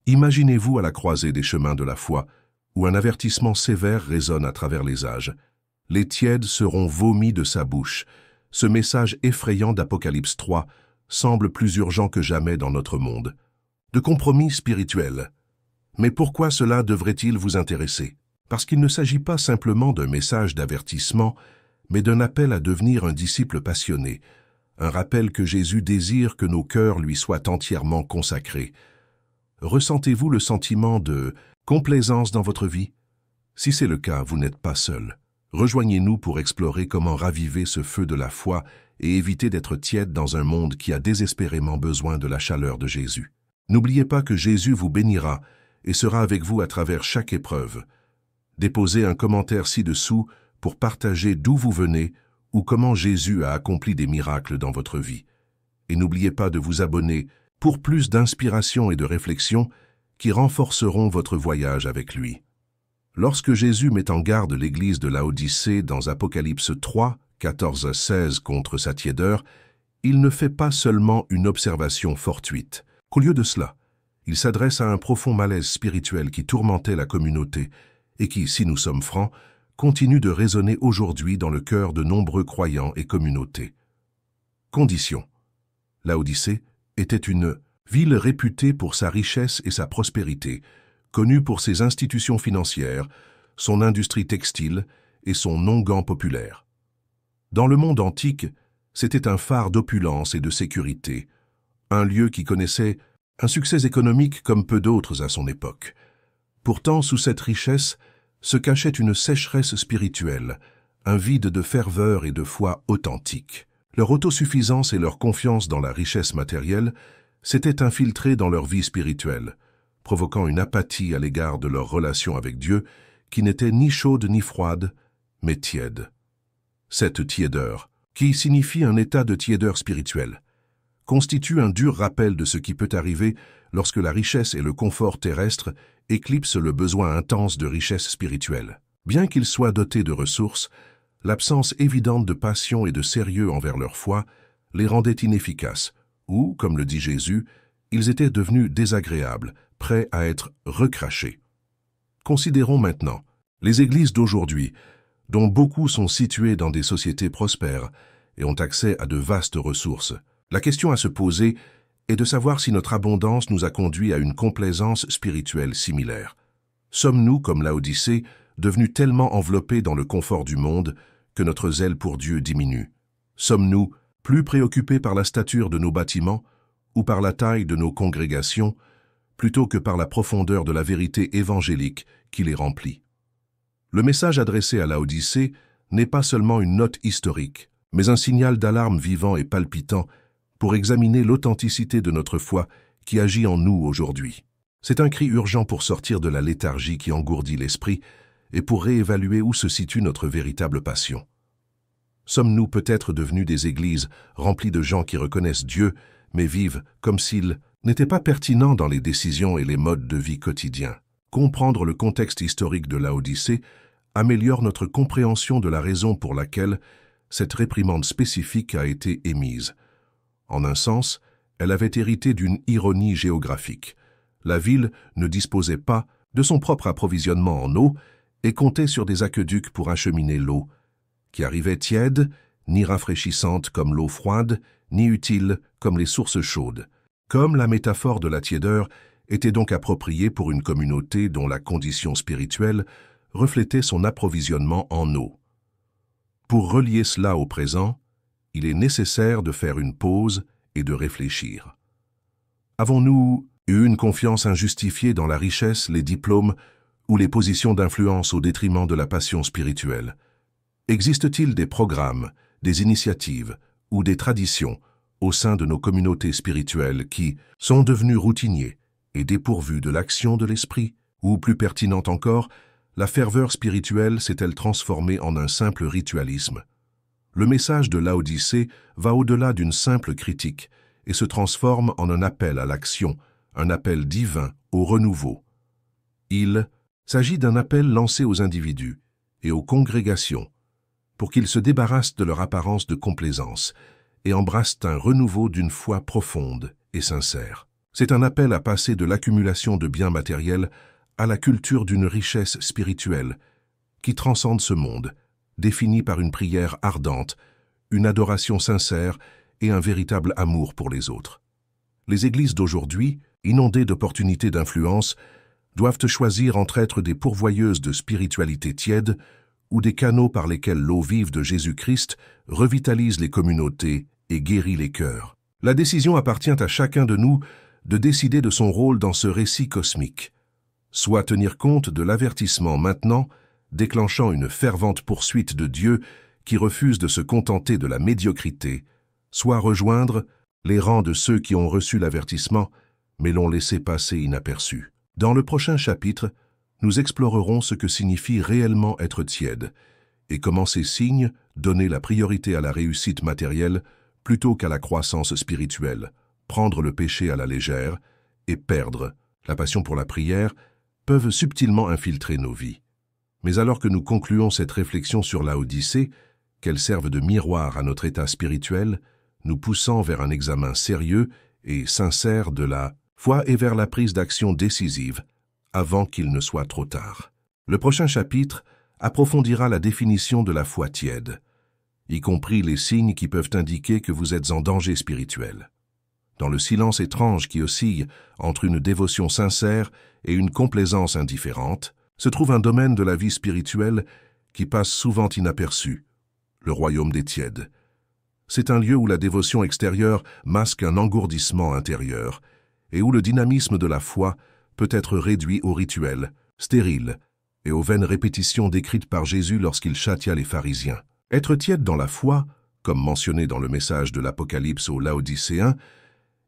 Imaginez-vous à la croisée des chemins de la foi, où un avertissement sévère résonne à travers les âges. Les tièdes seront vomis de sa bouche. Ce message effrayant d'Apocalypse 3 semble plus urgent que jamais dans notre monde. De compromis spirituel. Mais pourquoi cela devrait-il vous intéresser? Parce qu'il ne s'agit pas simplement d'un message d'avertissement, mais d'un appel à devenir un disciple passionné, un rappel que Jésus désire que nos cœurs lui soient entièrement consacrés. Ressentez-vous le sentiment de complaisance dans votre vie? Si c'est le cas, vous n'êtes pas seul. Rejoignez-nous pour explorer comment raviver ce feu de la foi et éviter d'être tiède dans un monde qui a désespérément besoin de la chaleur de Jésus. N'oubliez pas que Jésus vous bénira et sera avec vous à travers chaque épreuve. Déposez un commentaire ci-dessous pour partager d'où vous venez ou comment Jésus a accompli des miracles dans votre vie. Et n'oubliez pas de vous abonner pour plus d'inspiration et de réflexion qui renforceront votre voyage avec lui. Lorsque Jésus met en garde l'église de Laodicée dans Apocalypse 3, 14 à 16 contre sa tiédeur, il ne fait pas seulement une observation fortuite. Au lieu de cela, il s'adresse à un profond malaise spirituel qui tourmentait la communauté et qui, si nous sommes francs, continue de résonner aujourd'hui dans le cœur de nombreux croyants et communautés. Condition. Laodicée était une ville réputée pour sa richesse et sa prospérité, connue pour ses institutions financières, son industrie textile et son onguent populaire. Dans le monde antique, c'était un phare d'opulence et de sécurité, un lieu qui connaissait un succès économique comme peu d'autres à son époque. Pourtant, sous cette richesse se cachait une sécheresse spirituelle, un vide de ferveur et de foi authentique. Leur autosuffisance et leur confiance dans la richesse matérielle s'étaient infiltrées dans leur vie spirituelle, provoquant une apathie à l'égard de leur relation avec Dieu qui n'était ni chaude ni froide, mais tiède. Cette tiédeur, qui signifie un état de tiédeur spirituelle, constitue un dur rappel de ce qui peut arriver lorsque la richesse et le confort terrestre éclipsent le besoin intense de richesse spirituelle. Bien qu'ils soient dotés de ressources, l'absence évidente de passion et de sérieux envers leur foi les rendait inefficaces, ou, comme le dit Jésus, ils étaient devenus désagréables, prêts à être recrachés. Considérons maintenant les églises d'aujourd'hui, dont beaucoup sont situées dans des sociétés prospères et ont accès à de vastes ressources. La question à se poser est de savoir si notre abondance nous a conduit à une complaisance spirituelle similaire. Sommes-nous, comme Laodicée, devenus tellement enveloppés dans le confort du monde que notre zèle pour Dieu diminue? Sommes-nous plus préoccupés par la stature de nos bâtiments ou par la taille de nos congrégations, plutôt que par la profondeur de la vérité évangélique qui les remplit? Le message adressé à Laodicée n'est pas seulement une note historique, mais un signal d'alarme vivant et palpitant pour examiner l'authenticité de notre foi qui agit en nous aujourd'hui. C'est un cri urgent pour sortir de la léthargie qui engourdit l'esprit et pour réévaluer où se situe notre véritable passion. Sommes-nous peut-être devenus des églises remplies de gens qui reconnaissent Dieu, mais vivent comme s'il n'était pas pertinent dans les décisions et les modes de vie quotidiens? Comprendre le contexte historique de Laodicée améliore notre compréhension de la raison pour laquelle cette réprimande spécifique a été émise. En un sens, elle avait hérité d'une ironie géographique. La ville ne disposait pas de son propre approvisionnement en eau et comptait sur des aqueducs pour acheminer l'eau, qui arrivait tiède, ni rafraîchissante comme l'eau froide, ni utile comme les sources chaudes. Comme la métaphore de la tiédeur était donc appropriée pour une communauté dont la condition spirituelle reflétait son approvisionnement en eau. Pour relier cela au présent, il est nécessaire de faire une pause et de réfléchir. Avons-nous eu une confiance injustifiée dans la richesse, les diplômes ou les positions d'influence au détriment de la passion spirituelle? Existe-t-il des programmes, des initiatives ou des traditions au sein de nos communautés spirituelles qui sont devenus routiniers et dépourvus de l'action de l'esprit? Ou plus pertinent encore, la ferveur spirituelle s'est-elle transformée en un simple ritualisme? Le message de Laodicée va au-delà d'une simple critique et se transforme en un appel à l'action, un appel divin au renouveau. Il s'agit d'un appel lancé aux individus et aux congrégations pour qu'ils se débarrassent de leur apparence de complaisance et embrassent un renouveau d'une foi profonde et sincère. C'est un appel à passer de l'accumulation de biens matériels à la culture d'une richesse spirituelle qui transcende ce monde, définie par une prière ardente, une adoration sincère et un véritable amour pour les autres. Les églises d'aujourd'hui, inondées d'opportunités d'influence, doivent choisir entre être des pourvoyeuses de spiritualité tiède ou des canaux par lesquels l'eau vive de Jésus-Christ revitalise les communautés et guérit les cœurs. La décision appartient à chacun de nous de décider de son rôle dans ce récit cosmique, soit tenir compte de l'avertissement maintenant, déclenchant une fervente poursuite de Dieu qui refuse de se contenter de la médiocrité, soit rejoindre les rangs de ceux qui ont reçu l'avertissement mais l'ont laissé passer inaperçu. Dans le prochain chapitre, nous explorerons ce que signifie réellement être tiède et comment ces signes donner la priorité à la réussite matérielle plutôt qu'à la croissance spirituelle, prendre le péché à la légère et perdre la passion pour la prière peuvent subtilement infiltrer nos vies. Mais alors que nous concluons cette réflexion sur Laodicée, qu'elle serve de miroir à notre état spirituel, nous poussant vers un examen sérieux et sincère de la foi et vers la prise d'action décisive, avant qu'il ne soit trop tard. Le prochain chapitre approfondira la définition de la foi tiède, y compris les signes qui peuvent indiquer que vous êtes en danger spirituel. Dans le silence étrange qui oscille entre une dévotion sincère et une complaisance indifférente, se trouve un domaine de la vie spirituelle qui passe souvent inaperçu, le royaume des tièdes. C'est un lieu où la dévotion extérieure masque un engourdissement intérieur et où le dynamisme de la foi peut être réduit au rituel, stérile, et aux vaines répétitions décrites par Jésus lorsqu'il châtia les pharisiens. Être tiède dans la foi, comme mentionné dans le message de l'Apocalypse aux Laodicéens,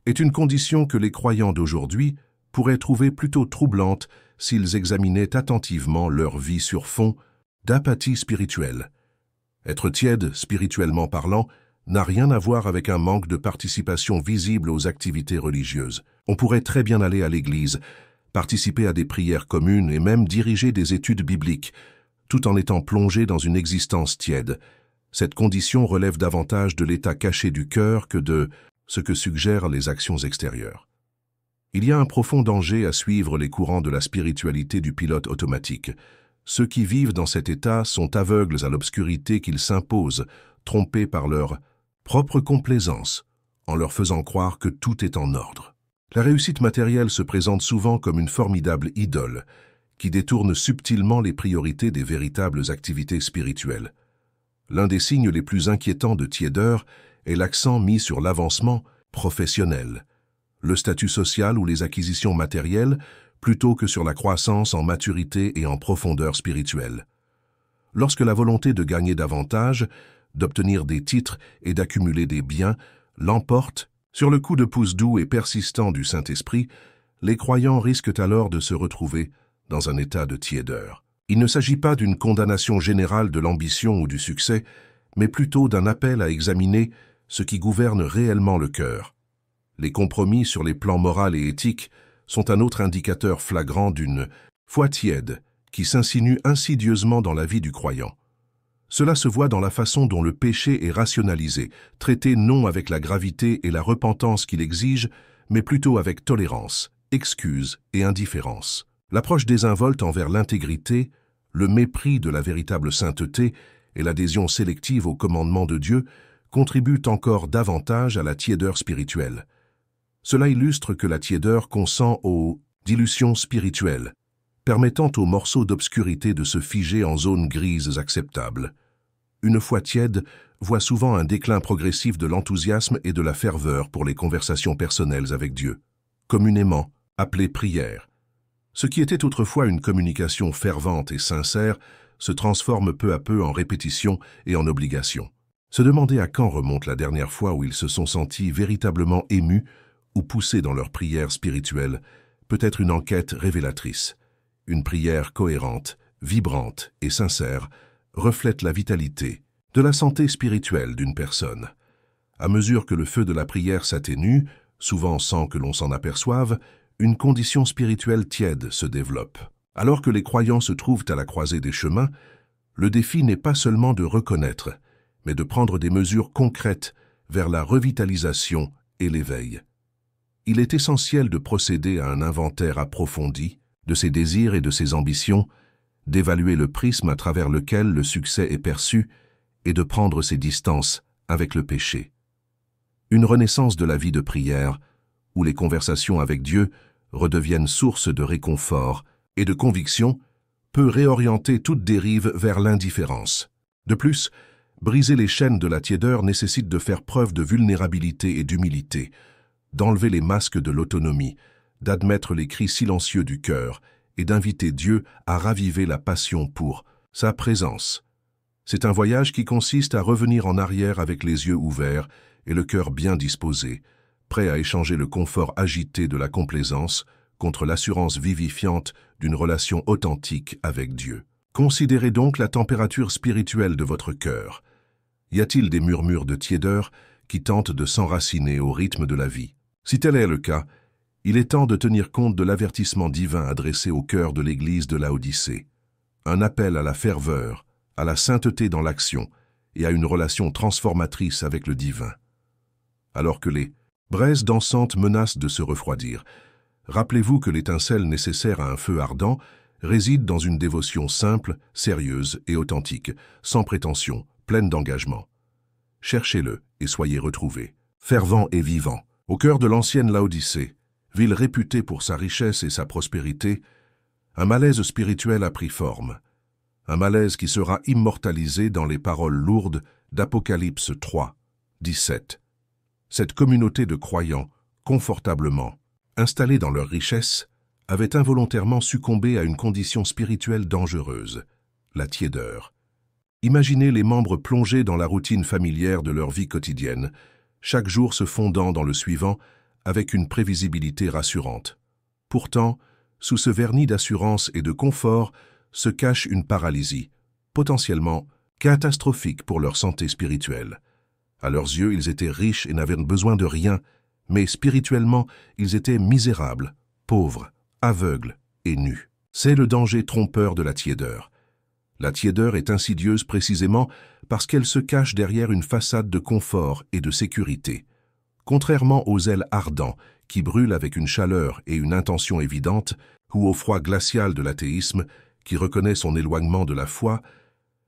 est une condition que les croyants d'aujourd'hui pourraient trouver plutôt troublante s'ils examinaient attentivement leur vie sur fond d'apathie spirituelle. Être tiède, spirituellement parlant, n'a rien à voir avec un manque de participation visible aux activités religieuses. On pourrait très bien aller à l'église, participer à des prières communes et même diriger des études bibliques, tout en étant plongé dans une existence tiède. Cette condition relève davantage de l'état caché du cœur que de ce que suggèrent les actions extérieures. Il y a un profond danger à suivre les courants de la spiritualité du pilote automatique. Ceux qui vivent dans cet état sont aveugles à l'obscurité qu'ils s'imposent, trompés par leur propre complaisance, en leur faisant croire que tout est en ordre. La réussite matérielle se présente souvent comme une formidable idole, qui détourne subtilement les priorités des véritables activités spirituelles. L'un des signes les plus inquiétants de tiédeur est l'accent mis sur l'avancement professionnel, le statut social ou les acquisitions matérielles, plutôt que sur la croissance en maturité et en profondeur spirituelle. Lorsque la volonté de gagner davantage, d'obtenir des titres et d'accumuler des biens l'emporte sur le coup de pouce doux et persistant du Saint-Esprit, les croyants risquent alors de se retrouver dans un état de tiédeur. Il ne s'agit pas d'une condamnation générale de l'ambition ou du succès, mais plutôt d'un appel à examiner ce qui gouverne réellement le cœur. Les compromis sur les plans moral et éthique sont un autre indicateur flagrant d'une foi tiède qui s'insinue insidieusement dans la vie du croyant. Cela se voit dans la façon dont le péché est rationalisé, traité non avec la gravité et la repentance qu'il exige, mais plutôt avec tolérance, excuse et indifférence. L'approche désinvolte envers l'intégrité, le mépris de la véritable sainteté et l'adhésion sélective aux commandements de Dieu contribuent encore davantage à la tiédeur spirituelle. Cela illustre que la tiédeur consent aux dilutions spirituelles, permettant aux morceaux d'obscurité de se figer en zones grises acceptables. Une foi tiède voit souvent un déclin progressif de l'enthousiasme et de la ferveur pour les conversations personnelles avec Dieu, communément appelées prières. Ce qui était autrefois une communication fervente et sincère se transforme peu à peu en répétition et en obligation. Se demander à quand remonte la dernière fois où ils se sont sentis véritablement émus ou poussés dans leur prière spirituelle peut être une enquête révélatrice. Une prière cohérente, vibrante et sincère reflète la vitalité, de la santé spirituelle d'une personne. À mesure que le feu de la prière s'atténue, souvent sans que l'on s'en aperçoive, une condition spirituelle tiède se développe. Alors que les croyants se trouvent à la croisée des chemins, le défi n'est pas seulement de reconnaître, mais de prendre des mesures concrètes vers la revitalisation et l'éveil. il est essentiel de procéder à un inventaire approfondi de ses désirs et de ses ambitions, d'évaluer le prisme à travers lequel le succès est perçu et de prendre ses distances avec le péché. Une renaissance de la vie de prière, où les conversations avec Dieu redeviennent source de réconfort et de conviction, peut réorienter toute dérive vers l'indifférence. De plus, briser les chaînes de la tiédeur nécessite de faire preuve de vulnérabilité et d'humilité, d'enlever les masques de l'autonomie, d'admettre les cris silencieux du cœur et d'inviter Dieu à raviver la passion pour sa présence. C'est un voyage qui consiste à revenir en arrière avec les yeux ouverts et le cœur bien disposé, prêt à échanger le confort agité de la complaisance contre l'assurance vivifiante d'une relation authentique avec Dieu. Considérez donc la température spirituelle de votre cœur. Y a-t-il des murmures de tiédeur qui tentent de s'enraciner au rythme de la vie? Si tel est le cas, il est temps de tenir compte de l'avertissement divin adressé au cœur de l'Église de Laodicée. Un appel à la ferveur, à la sainteté dans l'action et à une relation transformatrice avec le divin. Alors que les braises dansantes menacent de se refroidir, rappelez-vous que l'étincelle nécessaire à un feu ardent réside dans une dévotion simple, sérieuse et authentique, sans prétention, pleine d'engagement. Cherchez-le et soyez retrouvés, fervent et vivant. Au cœur de l'ancienne Laodicée, ville réputée pour sa richesse et sa prospérité, un malaise spirituel a pris forme. Un malaise qui sera immortalisé dans les paroles lourdes d'Apocalypse 3, 17. Cette communauté de croyants, confortablement installés dans leur richesse, avait involontairement succombé à une condition spirituelle dangereuse, la tiédeur. Imaginez les membres plongés dans la routine familière de leur vie quotidienne, chaque jour se fondant dans le suivant avec une prévisibilité rassurante. Pourtant, sous ce vernis d'assurance et de confort se cache une paralysie, potentiellement catastrophique pour leur santé spirituelle. À leurs yeux, ils étaient riches et n'avaient besoin de rien, mais spirituellement, ils étaient misérables, pauvres, aveugles et nus. C'est le danger trompeur de la tiédeur. La tiédeur est insidieuse précisément parce qu'elle se cache derrière une façade de confort et de sécurité. Contrairement aux zèles ardents qui brûlent avec une chaleur et une intention évidente, ou au froid glacial de l'athéisme qui reconnaît son éloignement de la foi,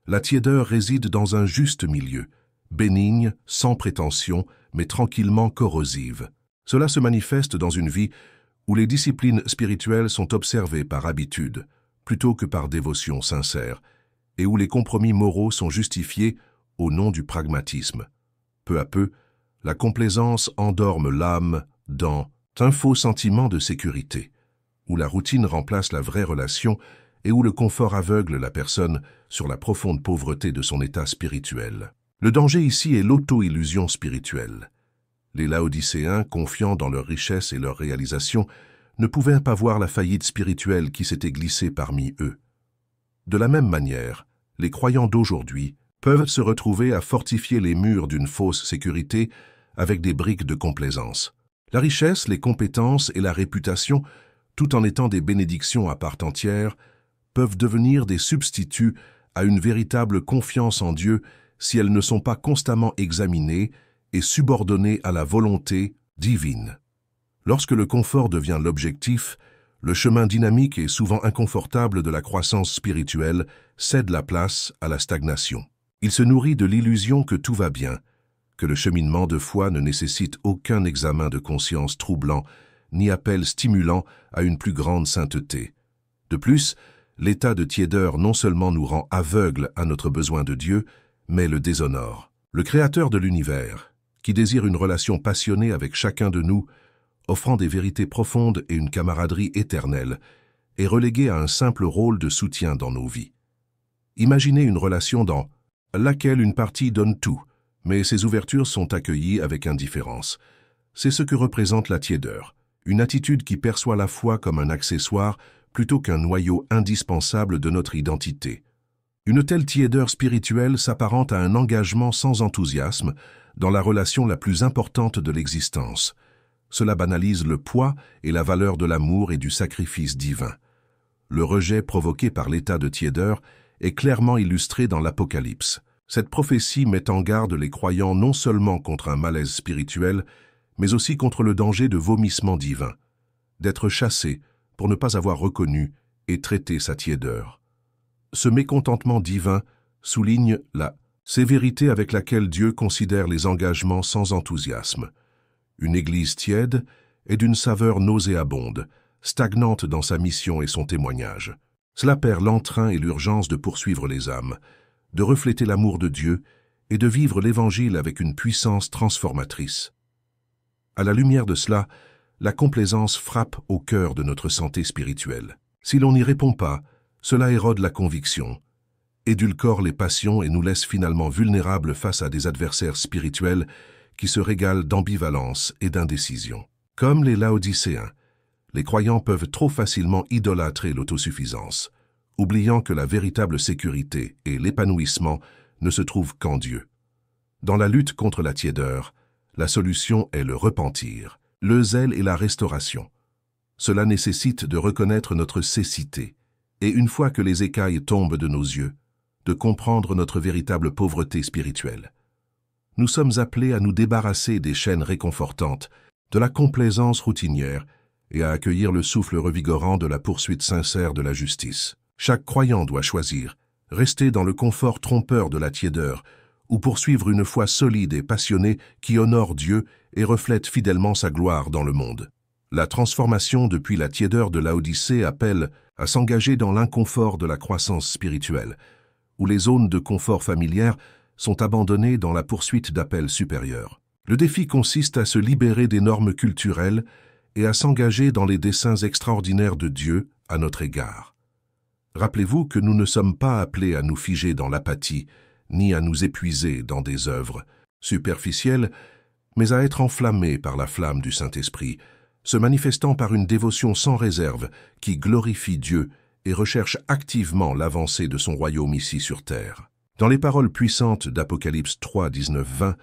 la tiédeur réside dans un juste milieu, bénigne, sans prétention, mais tranquillement corrosive. Cela se manifeste dans une vie où les disciplines spirituelles sont observées par habitude, plutôt que par dévotion sincère, et où les compromis moraux sont justifiés au nom du pragmatisme. Peu à peu, la complaisance endorme l'âme dans un faux sentiment de sécurité, où la routine remplace la vraie relation et où le confort aveugle la personne sur la profonde pauvreté de son état spirituel. Le danger ici est l'auto-illusion spirituelle. Les Laodicéens, confiants dans leur richesse et leur réalisation, ne pouvaient pas voir la faillite spirituelle qui s'était glissée parmi eux. De la même manière, les croyants d'aujourd'hui peuvent se retrouver à fortifier les murs d'une fausse sécurité avec des briques de complaisance. La richesse, les compétences et la réputation, tout en étant des bénédictions à part entière, peuvent devenir des substituts à une véritable confiance en Dieu si elles ne sont pas constamment examinées et subordonnées à la volonté divine. Lorsque le confort devient l'objectif, le chemin dynamique et souvent inconfortable de la croissance spirituelle cède la place à la stagnation. Il se nourrit de l'illusion que tout va bien, que le cheminement de foi ne nécessite aucun examen de conscience troublant, ni appel stimulant à une plus grande sainteté. De plus, l'état de tiédeur non seulement nous rend aveugles à notre besoin de Dieu, mais le déshonore. Le Créateur de l'univers, qui désire une relation passionnée avec chacun de nous, offrant des vérités profondes et une camaraderie éternelle, est relégué à un simple rôle de soutien dans nos vies. Imaginez une relation dans laquelle une partie donne tout, mais ses ouvertures sont accueillies avec indifférence. C'est ce que représente la tiédeur, une attitude qui perçoit la foi comme un accessoire plutôt qu'un noyau indispensable de notre identité. Une telle tiédeur spirituelle s'apparente à un engagement sans enthousiasme dans la relation la plus importante de l'existence. Cela banalise le poids et la valeur de l'amour et du sacrifice divin. Le rejet provoqué par l'état de tiédeur est clairement illustré dans l'Apocalypse. Cette prophétie met en garde les croyants non seulement contre un malaise spirituel, mais aussi contre le danger de vomissement divin, d'être chassé pour ne pas avoir reconnu et traité sa tiédeur. Ce mécontentement divin souligne la sévérité avec laquelle Dieu considère les engagements sans enthousiasme. Une Église tiède est d'une saveur nauséabonde, stagnante dans sa mission et son témoignage. Cela perd l'entrain et l'urgence de poursuivre les âmes, de refléter l'amour de Dieu et de vivre l'Évangile avec une puissance transformatrice. À la lumière de cela, la complaisance frappe au cœur de notre santé spirituelle. Si l'on n'y répond pas, cela érode la conviction, édulcore les passions et nous laisse finalement vulnérables face à des adversaires spirituels qui se régalent d'ambivalence et d'indécision. Comme les Laodicéens, les croyants peuvent trop facilement idolâtrer l'autosuffisance, oubliant que la véritable sécurité et l'épanouissement ne se trouvent qu'en Dieu. Dans la lutte contre la tiédeur, la solution est le repentir, le zèle et la restauration. Cela nécessite de reconnaître notre cécité, et une fois que les écailles tombent de nos yeux, de comprendre notre véritable pauvreté spirituelle. Nous sommes appelés à nous débarrasser des chaînes réconfortantes, de la complaisance routinière, et à accueillir le souffle revigorant de la poursuite sincère de la justice. Chaque croyant doit choisir, rester dans le confort trompeur de la tiédeur, ou poursuivre une foi solide et passionnée qui honore Dieu et reflète fidèlement sa gloire dans le monde. La transformation depuis la tiédeur de Laodicée appelle à s'engager dans l'inconfort de la croissance spirituelle, où les zones de confort familière sont abandonnées dans la poursuite d'appels supérieurs. Le défi consiste à se libérer des normes culturelles et à s'engager dans les desseins extraordinaires de Dieu à notre égard. Rappelez-vous que nous ne sommes pas appelés à nous figer dans l'apathie, ni à nous épuiser dans des œuvres superficielles, mais à être enflammés par la flamme du Saint-Esprit, se manifestant par une dévotion sans réserve qui glorifie Dieu et recherche activement l'avancée de son royaume ici sur terre. Dans les paroles puissantes d'Apocalypse 3, 19-20,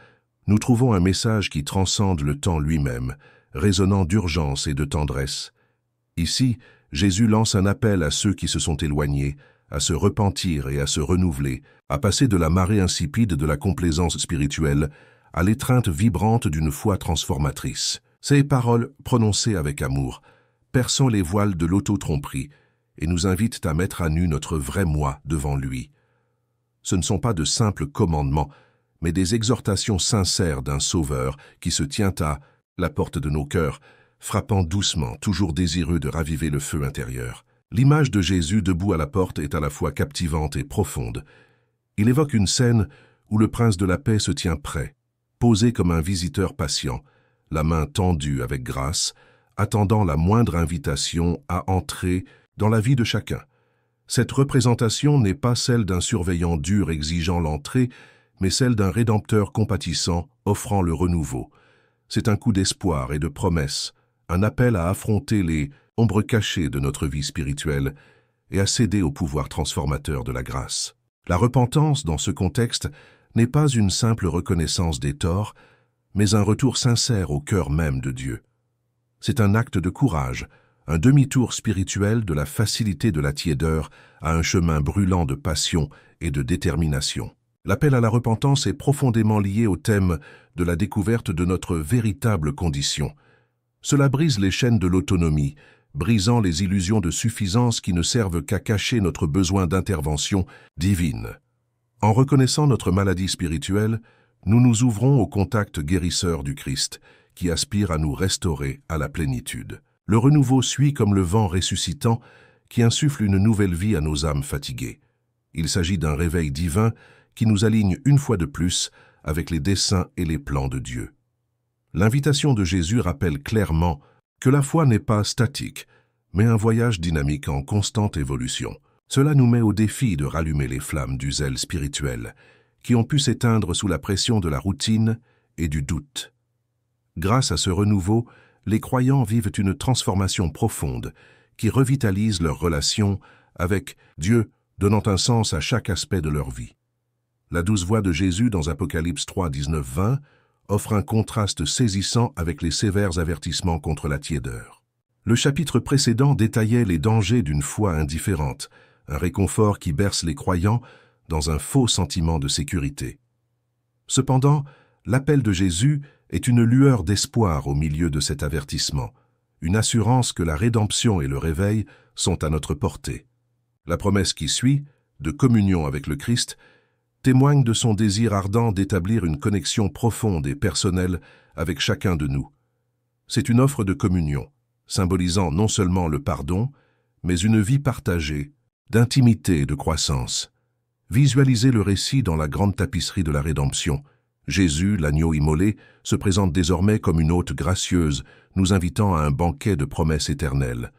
nous trouvons un message qui transcende le temps lui-même, résonnant d'urgence et de tendresse. Ici, Jésus lance un appel à ceux qui se sont éloignés, à se repentir et à se renouveler, à passer de la marée insipide de la complaisance spirituelle à l'étreinte vibrante d'une foi transformatrice. Ces paroles, prononcées avec amour, perçant les voiles de l'auto-tromperie et nous invitent à mettre à nu notre vrai moi devant lui. Ce ne sont pas de simples commandements, mais des exhortations sincères d'un Sauveur qui se tient à la porte de nos cœurs, frappant doucement, toujours désireux de raviver le feu intérieur. L'image de Jésus debout à la porte est à la fois captivante et profonde. Il évoque une scène où le prince de la paix se tient prêt, posé comme un visiteur patient, la main tendue avec grâce, attendant la moindre invitation à entrer dans la vie de chacun. Cette représentation n'est pas celle d'un surveillant dur exigeant l'entrée, mais celle d'un rédempteur compatissant offrant le renouveau. C'est un coup d'espoir et de promesse, un appel à affronter les ombres cachées de notre vie spirituelle et à céder au pouvoir transformateur de la grâce. La repentance, dans ce contexte, n'est pas une simple reconnaissance des torts, mais un retour sincère au cœur même de Dieu. C'est un acte de courage, un demi-tour spirituel de la facilité de la tiédeur à un chemin brûlant de passion et de détermination. L'appel à la repentance est profondément lié au thème de la découverte de notre véritable condition. Cela brise les chaînes de l'autonomie, brisant les illusions de suffisance qui ne servent qu'à cacher notre besoin d'intervention divine. En reconnaissant notre maladie spirituelle, nous nous ouvrons au contact guérisseur du Christ, qui aspire à nous restaurer à la plénitude. Le renouveau suit comme le vent ressuscitant qui insuffle une nouvelle vie à nos âmes fatiguées. Il s'agit d'un réveil divin qui nous aligne une fois de plus avec les desseins et les plans de Dieu. L'invitation de Jésus rappelle clairement que la foi n'est pas statique, mais un voyage dynamique en constante évolution. Cela nous met au défi de rallumer les flammes du zèle spirituel, qui ont pu s'éteindre sous la pression de la routine et du doute. Grâce à ce renouveau, les croyants vivent une transformation profonde qui revitalise leur relation avec Dieu, donnant un sens à chaque aspect de leur vie. La douce voix de Jésus dans Apocalypse 3, 19-20 offre un contraste saisissant avec les sévères avertissements contre la tiédeur. Le chapitre précédent détaillait les dangers d'une foi indifférente, un réconfort qui berce les croyants dans un faux sentiment de sécurité. Cependant, l'appel de Jésus est une lueur d'espoir au milieu de cet avertissement, une assurance que la rédemption et le réveil sont à notre portée. La promesse qui suit, de communion avec le Christ, témoigne de son désir ardent d'établir une connexion profonde et personnelle avec chacun de nous. C'est une offre de communion, symbolisant non seulement le pardon, mais une vie partagée, d'intimité et de croissance. Visualisez le récit dans la grande tapisserie de la rédemption. Jésus, l'agneau immolé, se présente désormais comme une hôte gracieuse, nous invitant à un banquet de promesses éternelles.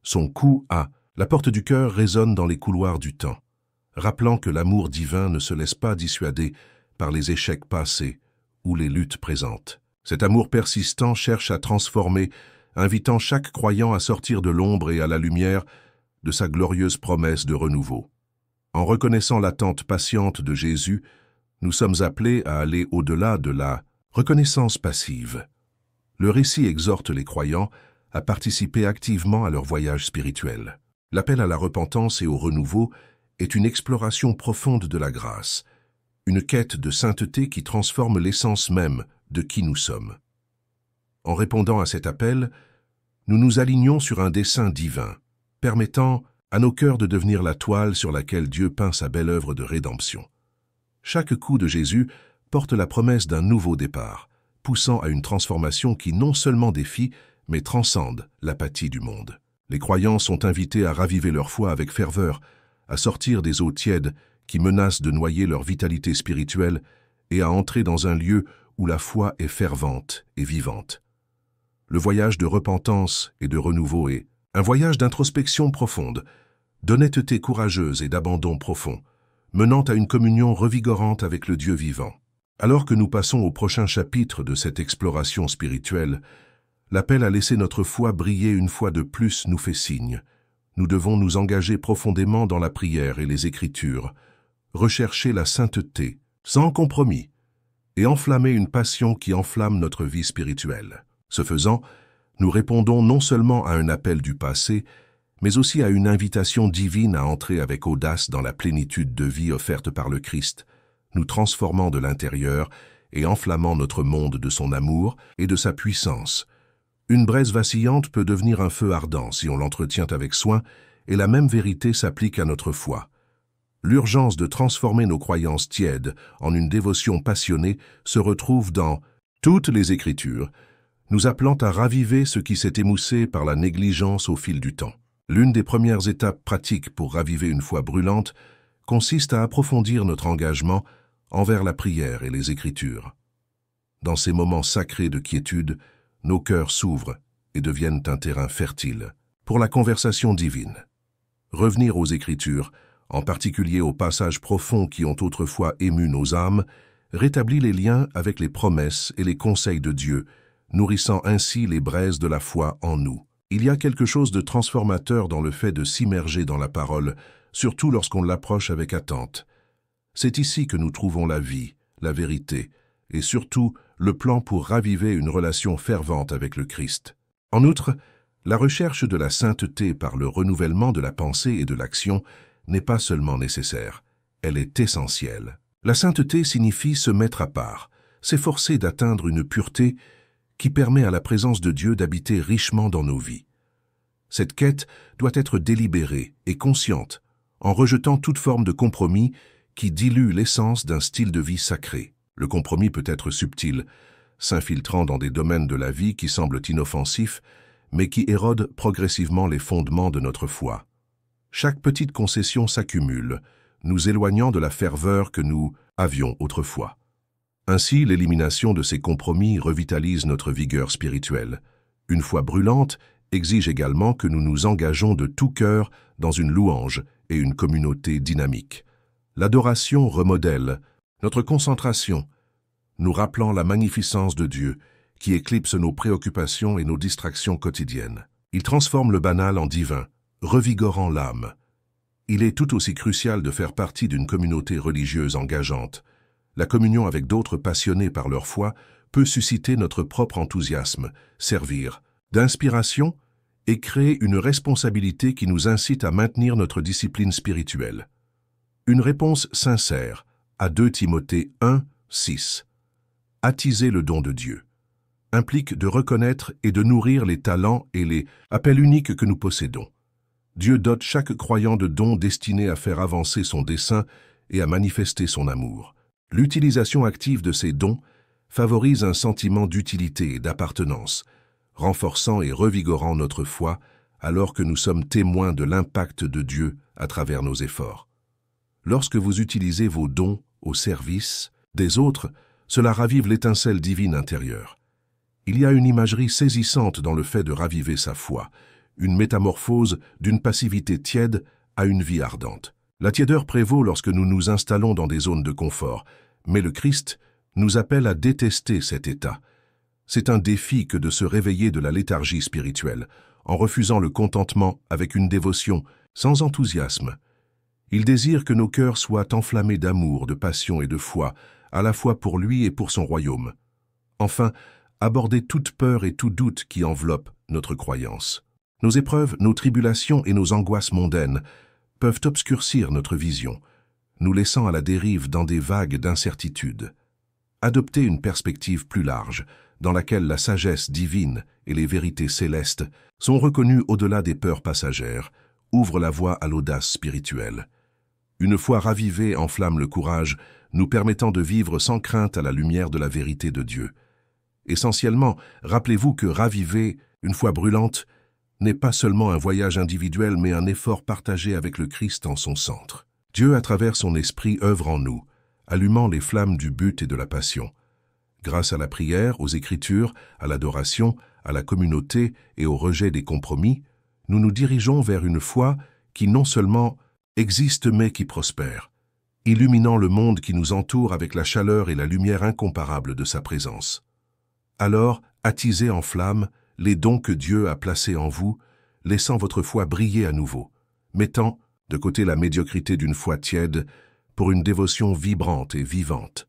Son cou A, la porte du cœur résonne dans les couloirs du temps, rappelant que l'amour divin ne se laisse pas dissuader par les échecs passés ou les luttes présentes. Cet amour persistant cherche à transformer, invitant chaque croyant à sortir de l'ombre et à la lumière de sa glorieuse promesse de renouveau. En reconnaissant l'attente patiente de Jésus, nous sommes appelés à aller au-delà de la reconnaissance passive. Le récit exhorte les croyants à participer activement à leur voyage spirituel. L'appel à la repentance et au renouveau est une exploration profonde de la grâce, une quête de sainteté qui transforme l'essence même de qui nous sommes. En répondant à cet appel, nous nous alignons sur un dessein divin, permettant à nos cœurs de devenir la toile sur laquelle Dieu peint sa belle œuvre de rédemption. Chaque coup de Jésus porte la promesse d'un nouveau départ, poussant à une transformation qui non seulement défie, mais transcende l'apathie du monde. Les croyants sont invités à raviver leur foi avec ferveur, à sortir des eaux tièdes qui menacent de noyer leur vitalité spirituelle et à entrer dans un lieu où la foi est fervente et vivante. Le voyage de repentance et de renouveau est un voyage d'introspection profonde, d'honnêteté courageuse et d'abandon profond, menant à une communion revigorante avec le Dieu vivant. Alors que nous passons au prochain chapitre de cette exploration spirituelle, l'appel à laisser notre foi briller une fois de plus nous fait signe. Nous devons nous engager profondément dans la prière et les Écritures, rechercher la sainteté, sans compromis, et enflammer une passion qui enflamme notre vie spirituelle. Ce faisant, nous répondons non seulement à un appel du passé, mais aussi à une invitation divine à entrer avec audace dans la plénitude de vie offerte par le Christ, nous transformant de l'intérieur et enflammant notre monde de son amour et de sa puissance. Une braise vacillante peut devenir un feu ardent si on l'entretient avec soin, et la même vérité s'applique à notre foi. L'urgence de transformer nos croyances tièdes en une dévotion passionnée se retrouve dans toutes les Écritures, nous appelant à raviver ce qui s'est émoussé par la négligence au fil du temps. L'une des premières étapes pratiques pour raviver une foi brûlante consiste à approfondir notre engagement envers la prière et les Écritures. Dans ces moments sacrés de quiétude, nos cœurs s'ouvrent et deviennent un terrain fertile pour la conversation divine. Revenir aux Écritures, en particulier aux passages profonds qui ont autrefois ému nos âmes, rétablit les liens avec les promesses et les conseils de Dieu, nourrissant ainsi les braises de la foi en nous. Il y a quelque chose de transformateur dans le fait de s'immerger dans la parole, surtout lorsqu'on l'approche avec attente. C'est ici que nous trouvons la vie, la vérité, et surtout le plan pour raviver une relation fervente avec le Christ. En outre, la recherche de la sainteté par le renouvellement de la pensée et de l'action n'est pas seulement nécessaire, elle est essentielle. La sainteté signifie se mettre à part, s'efforcer d'atteindre une pureté qui permet à la présence de Dieu d'habiter richement dans nos vies. Cette quête doit être délibérée et consciente, en rejetant toute forme de compromis qui dilue l'essence d'un style de vie sacré. Le compromis peut être subtil, s'infiltrant dans des domaines de la vie qui semblent inoffensifs, mais qui érodent progressivement les fondements de notre foi. Chaque petite concession s'accumule, nous éloignant de la ferveur que nous avions autrefois. Ainsi, l'élimination de ces compromis revitalise notre vigueur spirituelle. Une foi brûlante exige également que nous nous engageons de tout cœur dans une louange et une communauté dynamique. L'adoration remodèle notre concentration, nous rappelant la magnificence de Dieu qui éclipse nos préoccupations et nos distractions quotidiennes. Il transforme le banal en divin, revigorant l'âme. Il est tout aussi crucial de faire partie d'une communauté religieuse engageante. La communion avec d'autres passionnés par leur foi peut susciter notre propre enthousiasme, servir d'inspiration et créer une responsabilité qui nous incite à maintenir notre discipline spirituelle. Une réponse sincère à 2 Timothée 1, 6. Attiser le don de Dieu. implique de reconnaître et de nourrir les talents et les appels uniques que nous possédons. Dieu dote chaque croyant de dons destinés à faire avancer son dessein et à manifester son amour. L'utilisation active de ces dons favorise un sentiment d'utilité et d'appartenance, renforçant et revigorant notre foi alors que nous sommes témoins de l'impact de Dieu à travers nos efforts. Lorsque vous utilisez vos dons au service des autres, cela ravive l'étincelle divine intérieure. Il y a une imagerie saisissante dans le fait de raviver sa foi, une métamorphose d'une passivité tiède à une vie ardente. La tiédeur prévaut lorsque nous nous installons dans des zones de confort, mais le Christ nous appelle à détester cet état. C'est un défi que de se réveiller de la léthargie spirituelle, en refusant le contentement avec une dévotion sans enthousiasme. Il désire que nos cœurs soient enflammés d'amour, de passion et de foi, à la fois pour lui et pour son royaume. Enfin, aborder toute peur et tout doute qui enveloppe notre croyance. Nos épreuves, nos tribulations et nos angoisses mondaines peuvent obscurcir notre vision, nous laissant à la dérive dans des vagues d'incertitude. Adopter une perspective plus large, dans laquelle la sagesse divine et les vérités célestes sont reconnues au-delà des peurs passagères, ouvre la voie à l'audace spirituelle. Une foi ravivée enflamme le courage, nous permettant de vivre sans crainte à la lumière de la vérité de Dieu. Essentiellement, rappelez-vous que raviver une foi brûlante n'est pas seulement un voyage individuel, mais un effort partagé avec le Christ en son centre. Dieu, à travers son esprit, œuvre en nous, allumant les flammes du but et de la passion. Grâce à la prière, aux Écritures, à l'adoration, à la communauté et au rejet des compromis, nous nous dirigeons vers une foi qui non seulement existe mais qui prospère, illuminant le monde qui nous entoure avec la chaleur et la lumière incomparables de sa présence. Alors, attisez en flamme les dons que Dieu a placés en vous, laissant votre foi briller à nouveau, mettant de côté la médiocrité d'une foi tiède pour une dévotion vibrante et vivante.